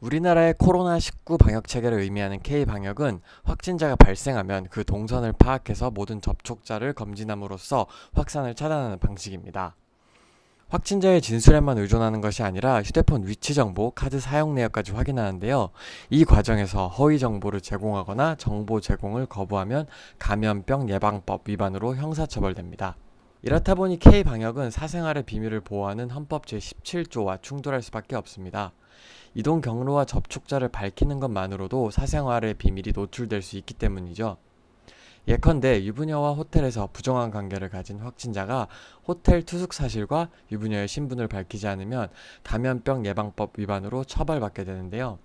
우리나라의 코로나19 방역 체계를 의미하는 K방역은 확진자가 발생하면 그 동선을 파악해서 모든 접촉자를 검진함으로써 확산을 차단하는 방식입니다. 확진자의 진술에만 의존하는 것이 아니라 휴대폰 위치 정보, 카드 사용 내역까지 확인하는데요. 이 과정에서 허위 정보를 제공하거나 정보 제공을 거부하면 감염병 예방법 위반으로 형사처벌됩니다. 이렇다 보니 K방역은 사생활의 비밀을 보호하는 헌법 제17조와 충돌할 수밖에 없습니다. 이동 경로와 접촉자를 밝히는 것만으로도 사생활의 비밀이 노출될 수 있기 때문이죠. 예컨대 유부녀와 호텔에서 부정한 관계를 가진 확진자가 호텔 투숙 사실과 유부녀의 신분을 밝히지 않으면 감염병 예방법 위반으로 처벌받게 되는데요.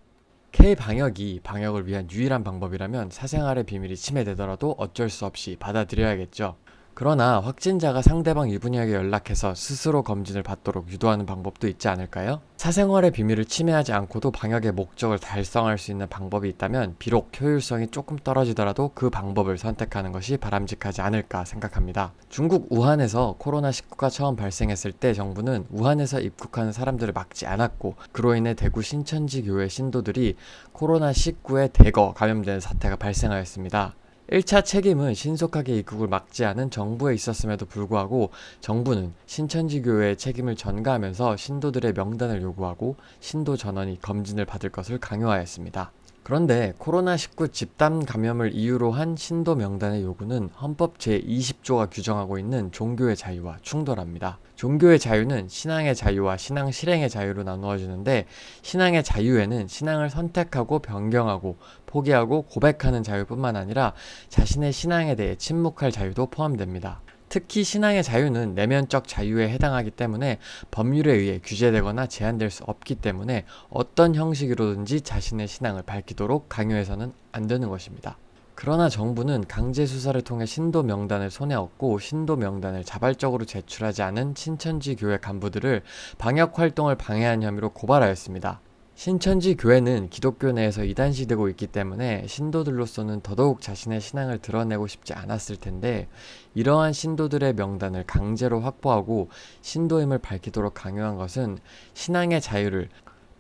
K방역이 방역을 위한 유일한 방법이라면 사생활의 비밀이 침해되더라도 어쩔 수 없이 받아들여야겠죠. 그러나 확진자가 상대방 유부녀에게 연락해서 스스로 검진을 받도록 유도하는 방법도 있지 않을까요? 사생활의 비밀을 침해하지 않고도 방역의 목적을 달성할 수 있는 방법이 있다면 비록 효율성이 조금 떨어지더라도 그 방법을 선택하는 것이 바람직하지 않을까 생각합니다. 중국 우한에서 코로나19가 처음 발생했을 때 정부는 우한에서 입국하는 사람들을 막지 않았고 그로 인해 대구 신천지 교회 신도들이 코로나19에 대거 감염되는 사태가 발생하였습니다. 1차 책임은 신속하게 입국을 막지 않은 정부에 있었음에도 불구하고 정부는 신천지교회의 책임을 전가하면서 신도들의 명단을 요구하고 신도 전원이 검진을 받을 것을 강요하였습니다. 그런데 코로나19 집단 감염을 이유로 한 신도 명단의 요구는 헌법 제20조가 규정하고 있는 종교의 자유와 충돌합니다. 종교의 자유는 신앙의 자유와 신앙 실행의 자유로 나누어지는데 신앙의 자유에는 신앙을 선택하고 변경하고 포기하고 고백하는 자유뿐만 아니라 자신의 신앙에 대해 침묵할 자유도 포함됩니다. 특히 신앙의 자유는 내면적 자유에 해당하기 때문에 법률에 의해 규제되거나 제한될 수 없기 때문에 어떤 형식으로든지 자신의 신앙을 밝히도록 강요해서는 안 되는 것입니다. 그러나 정부는 강제 수사를 통해 신도 명단을 손에 얻고 신도 명단을 자발적으로 제출하지 않은 신천지 교회 간부들을 방역 활동을 방해한 혐의로 고발하였습니다. 신천지 교회는 기독교 내에서 이단시되고 있기 때문에 신도들로서는 더더욱 자신의 신앙을 드러내고 싶지 않았을 텐데 이러한 신도들의 명단을 강제로 확보하고 신도임을 밝히도록 강요한 것은 신앙의 자유를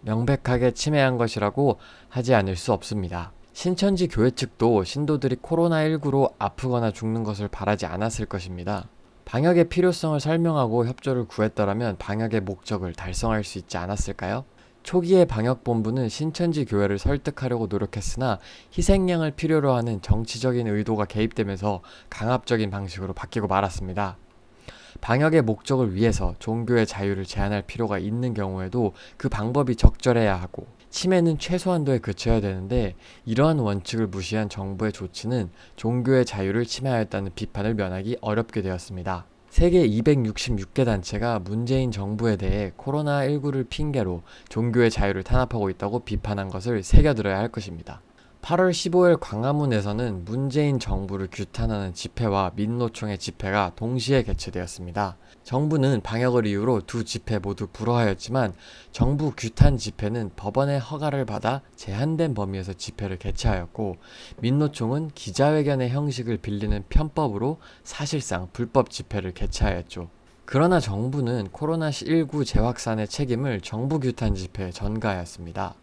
명백하게 침해한 것이라고 하지 않을 수 없습니다. 신천지 교회 측도 신도들이 코로나19로 아프거나 죽는 것을 바라지 않았을 것입니다. 방역의 필요성을 설명하고 협조를 구했더라면 방역의 목적을 달성할 수 있지 않았을까요? 초기에 방역본부는 신천지 교회를 설득하려고 노력했으나 희생양을 필요로 하는 정치적인 의도가 개입되면서 강압적인 방식으로 바뀌고 말았습니다. 방역의 목적을 위해서 종교의 자유를 제한할 필요가 있는 경우에도 그 방법이 적절해야 하고 침해는 최소한도에 그쳐야 되는데 이러한 원칙을 무시한 정부의 조치는 종교의 자유를 침해하였다는 비판을 면하기 어렵게 되었습니다. 세계 266개 단체가 문재인 정부에 대해 코로나19를 핑계로 종교의 자유를 탄압하고 있다고 비판한 것을 새겨들어야 할 것입니다. 8월 15일 광화문에서는 문재인 정부를 규탄하는 집회와 민노총의 집회가 동시에 개최되었습니다. 정부는 방역을 이유로 두 집회 모두 불허하였지만 정부 규탄 집회는 법원의 허가를 받아 제한된 범위에서 집회를 개최하였고 민노총은 기자회견의 형식을 빌리는 편법으로 사실상 불법 집회를 개최하였죠. 그러나 정부는 코로나19 재확산의 책임을 정부 규탄 집회에 전가하였습니다.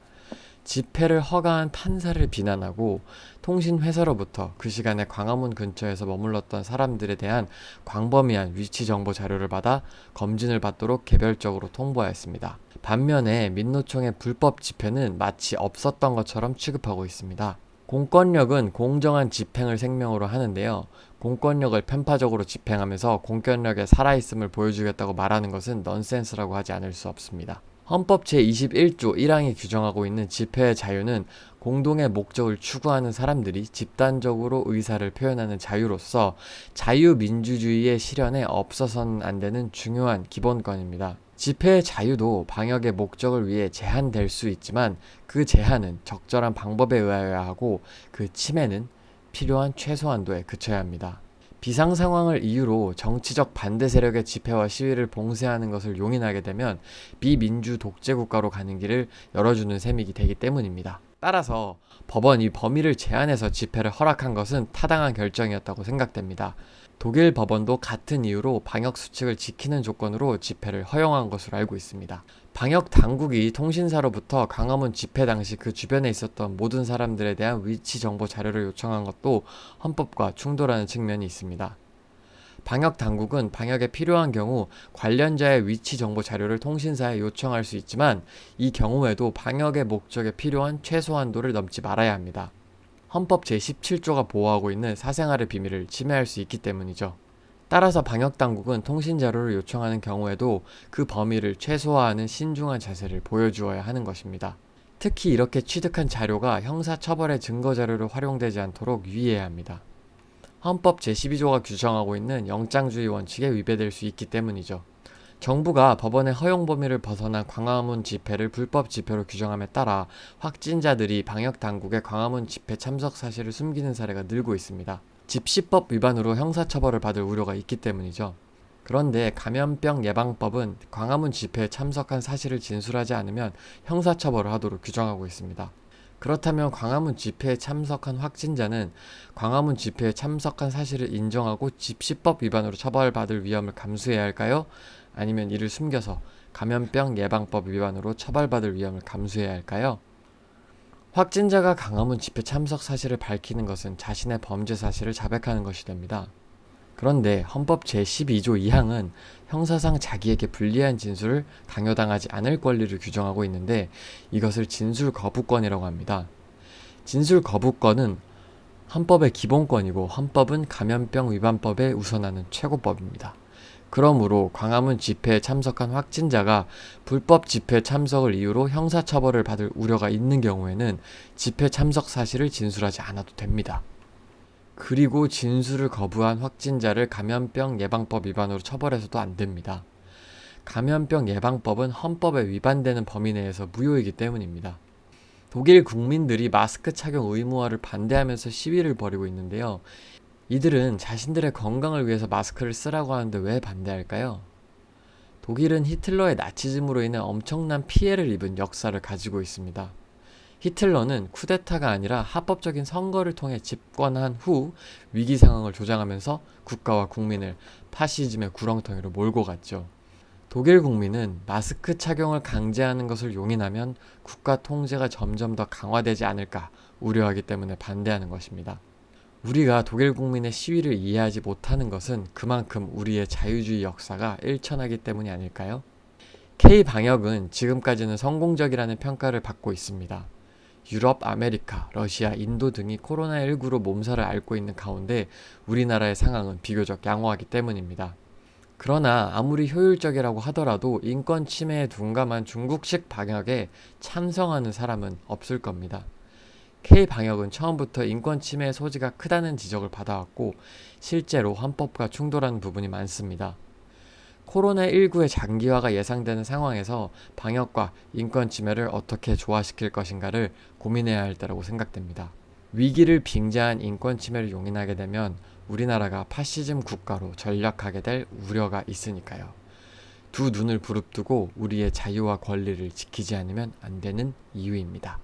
집회를 허가한 판사를 비난하고 통신회사로부터 그 시간에 광화문 근처에서 머물렀던 사람들에 대한 광범위한 위치 정보 자료를 받아 검진을 받도록 개별적으로 통보하였습니다. 반면에 민노총의 불법 집회는 마치 없었던 것처럼 취급하고 있습니다. 공권력은 공정한 집행을 생명으로 하는데요. 공권력을 편파적으로 집행하면서 공권력의 살아있음을 보여주겠다고 말하는 것은 넌센스라고 하지 않을 수 없습니다. 헌법 제21조 1항이 규정하고 있는 집회의 자유는 공동의 목적을 추구하는 사람들이 집단적으로 의사를 표현하는 자유로서 자유민주주의의 실현에 없어서는 안 되는 중요한 기본권입니다. 집회의 자유도 방역의 목적을 위해 제한될 수 있지만 그 제한은 적절한 방법에 의하여야 하고 그 침해는 필요한 최소한도에 그쳐야 합니다. 비상 상황을 이유로 정치적 반대 세력의 집회와 시위를 봉쇄하는 것을 용인하게 되면 비민주 독재 국가로 가는 길을 열어주는 셈이 되기 때문입니다. 따라서 법원이 범위를 제한해서 집회를 허락한 것은 타당한 결정이었다고 생각됩니다. 독일 법원도 같은 이유로 방역 수칙을 지키는 조건으로 집회를 허용한 것으로 알고 있습니다. 방역 당국이 통신사로부터 광화문 집회 당시 그 주변에 있었던 모든 사람들에 대한 위치 정보 자료를 요청한 것도 헌법과 충돌하는 측면이 있습니다. 방역 당국은 방역에 필요한 경우 관련자의 위치 정보 자료를 통신사에 요청할 수 있지만 이 경우에도 방역의 목적에 필요한 최소 한도를 넘지 말아야 합니다. 헌법 제17조가 보호하고 있는 사생활의 비밀을 침해할 수 있기 때문이죠. 따라서 방역 당국은 통신 자료를 요청하는 경우에도 그 범위를 최소화하는 신중한 자세를 보여주어야 하는 것입니다. 특히 이렇게 취득한 자료가 형사처벌의 증거 자료로 활용되지 않도록 유의해야 합니다. 헌법 제12조가 규정하고 있는 영장주의 원칙에 위배될 수 있기 때문이죠. 정부가 법원의 허용 범위를 벗어난 광화문 집회를 불법 집회로 규정함에 따라 확진자들이 방역 당국의 광화문 집회 참석 사실을 숨기는 사례가 늘고 있습니다. 집시법 위반으로 형사처벌을 받을 우려가 있기 때문이죠. 그런데 감염병 예방법은 광화문 집회에 참석한 사실을 진술하지 않으면 형사처벌을 하도록 규정하고 있습니다. 그렇다면 광화문 집회에 참석한 확진자는 광화문 집회에 참석한 사실을 인정하고 집시법 위반으로 처벌받을 위험을 감수해야 할까요? 아니면 이를 숨겨서 감염병 예방법 위반으로 처벌받을 위험을 감수해야 할까요? 확진자가 광화문 집회 참석 사실을 밝히는 것은 자신의 범죄 사실을 자백하는 것이 됩니다. 그런데 헌법 제12조 2항은 형사상 자기에게 불리한 진술을 강요당하지 않을 권리를 규정하고 있는데 이것을 진술 거부권이라고 합니다. 진술 거부권은 헌법의 기본권이고 헌법은 감염병 위반법에 우선하는 최고법입니다. 그러므로 광화문 집회에 참석한 확진자가 불법 집회 참석을 이유로 형사처벌을 받을 우려가 있는 경우에는 집회 참석 사실을 진술하지 않아도 됩니다. 그리고 진술을 거부한 확진자를 감염병 예방법 위반으로 처벌해서도 안 됩니다. 감염병 예방법은 헌법에 위반되는 범위 내에서 무효이기 때문입니다. 독일 국민들이 마스크 착용 의무화를 반대하면서 시위를 벌이고 있는데요. 이들은 자신들의 건강을 위해서 마스크를 쓰라고 하는데 왜 반대할까요? 독일은 히틀러의 나치즘으로 인해 엄청난 피해를 입은 역사를 가지고 있습니다. 히틀러는 쿠데타가 아니라 합법적인 선거를 통해 집권한 후 위기 상황을 조장하면서 국가와 국민을 파시즘의 구렁텅이로 몰고 갔죠. 독일 국민은 마스크 착용을 강제하는 것을 용인하면 국가 통제가 점점 더 강화되지 않을까 우려하기 때문에 반대하는 것입니다. 우리가 독일 국민의 시위를 이해하지 못하는 것은 그만큼 우리의 자유주의 역사가 일천하기 때문이 아닐까요? K-방역은 지금까지는 성공적이라는 평가를 받고 있습니다. 유럽, 아메리카, 러시아, 인도 등이 코로나19로 몸살을 앓고 있는 가운데 우리나라의 상황은 비교적 양호하기 때문입니다. 그러나 아무리 효율적이라고 하더라도 인권 침해에 둔감한 중국식 방역에 찬성하는 사람은 없을 겁니다. K-방역은 처음부터 인권 침해의 소지가 크다는 지적을 받아왔고 실제로 헌법과 충돌하는 부분이 많습니다. 코로나19의 장기화가 예상되는 상황에서 방역과 인권 침해를 어떻게 조화시킬 것인가를 고민해야 할 때라고 생각됩니다. 위기를 빙자한 인권 침해를 용인하게 되면 우리나라가 파시즘 국가로 전락하게 될 우려가 있으니까요. 두 눈을 부릅뜨고 우리의 자유와 권리를 지키지 않으면 안 되는 이유입니다.